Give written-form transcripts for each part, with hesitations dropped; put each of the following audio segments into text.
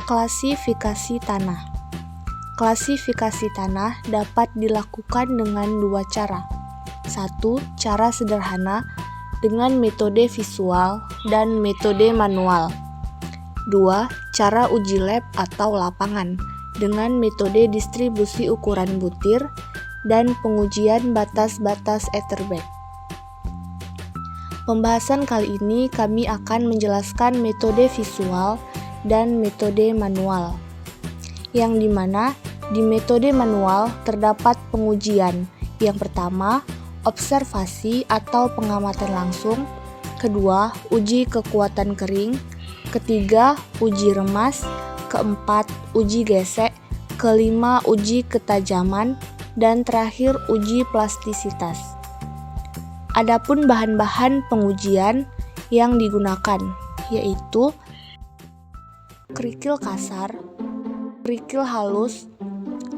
Klasifikasi tanah. Klasifikasi tanah dapat dilakukan dengan dua cara. Satu, cara sederhana dengan metode visual dan metode manual. Dua, cara uji lab atau lapangan dengan metode distribusi ukuran butir dan pengujian batas-batas Etherbeck. Pembahasan kali ini kami akan menjelaskan metode visual dan metode manual, yang dimana di metode manual terdapat pengujian. Yang pertama, observasi atau pengamatan langsung. Kedua, uji kekuatan kering. Ketiga, uji remas. Keempat, uji gesek. Kelima, uji ketajaman. Dan terakhir, uji plastisitas. Adapun bahan-bahan pengujian yang digunakan yaitu kerikil kasar, kerikil halus,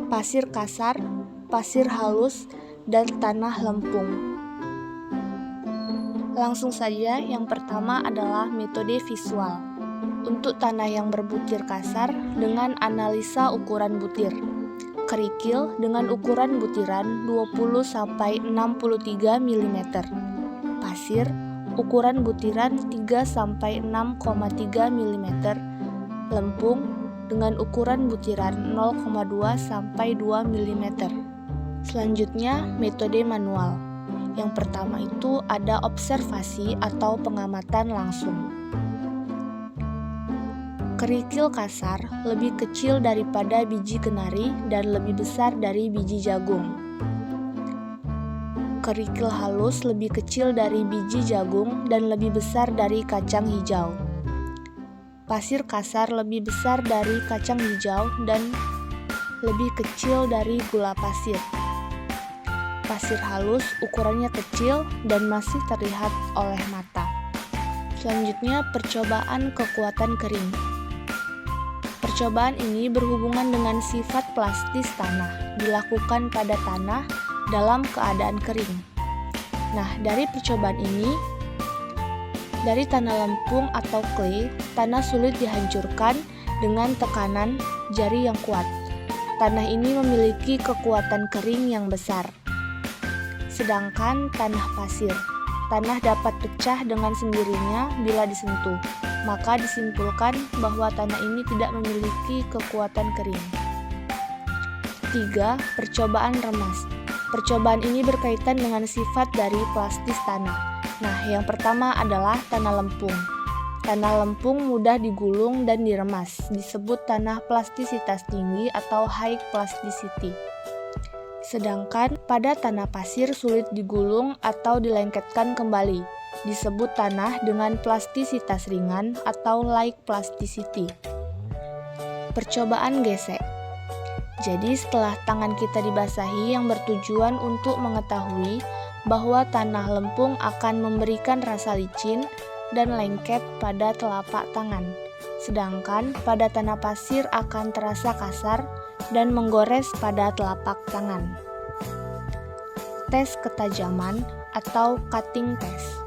pasir kasar, pasir halus, dan tanah lempung. Langsung saja, yang pertama adalah metode visual. Untuk tanah yang berbutir kasar dengan analisa ukuran butir. Kerikil dengan ukuran butiran 20-63 mm. Pasir ukuran butiran 3-6,3 mm. Lempung dengan ukuran butiran 0,2-2 mm. Selanjutnya, metode manual. Yang pertama itu ada observasi atau pengamatan langsung. Kerikil kasar lebih kecil daripada biji kenari dan lebih besar dari biji jagung. Kerikil halus lebih kecil dari biji jagung dan lebih besar dari kacang hijau. Pasir kasar lebih besar dari kacang hijau dan lebih kecil dari gula pasir. Pasir halus ukurannya kecil dan masih terlihat oleh mata. Selanjutnya, percobaan kekuatan kering. Percobaan ini berhubungan dengan sifat plastis tanah, dilakukan pada tanah dalam keadaan kering. Nah, dari percobaan ini, dari tanah lempung atau clay, tanah sulit dihancurkan dengan tekanan jari yang kuat. Tanah ini memiliki kekuatan kering yang besar. Sedangkan tanah pasir, tanah dapat pecah dengan sendirinya bila disentuh. Maka disimpulkan bahwa tanah ini tidak memiliki kekuatan kering. 3. Percobaan remas. Percobaan ini berkaitan dengan sifat dari plastis tanah. Nah, yang pertama adalah tanah lempung. Tanah lempung mudah digulung dan diremas, disebut tanah plastisitas tinggi atau high plasticity. Sedangkan pada tanah pasir sulit digulung atau dilengketkan kembali, disebut tanah dengan plastisitas ringan atau light plasticity. Percobaan gesek. Jadi setelah tangan kita dibasahi yang bertujuan untuk mengetahui bahwa tanah lempung akan memberikan rasa licin dan lengket pada telapak tangan, sedangkan pada tanah pasir akan terasa kasar dan menggores pada telapak tangan. Tes ketajaman atau cutting test.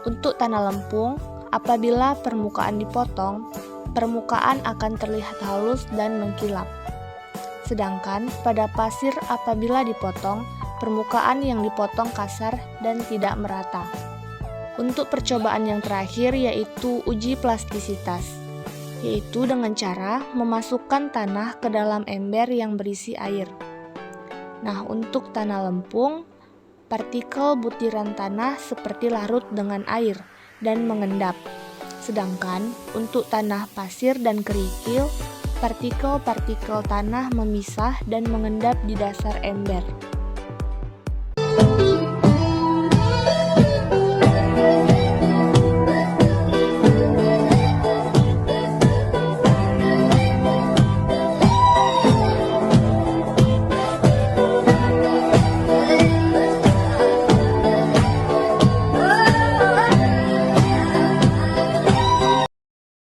Untuk tanah lempung, apabila permukaan dipotong, permukaan akan terlihat halus dan mengkilap. Sedangkan pada pasir apabila dipotong, permukaan yang dipotong kasar dan tidak merata. Untuk percobaan yang terakhir yaitu uji plastisitas, yaitu dengan cara memasukkan tanah ke dalam ember yang berisi air. Nah, untuk tanah lempung, partikel butiran tanah seperti larut dengan air dan mengendap. Sedangkan untuk tanah pasir dan kerikil, partikel-partikel tanah memisah dan mengendap di dasar ember.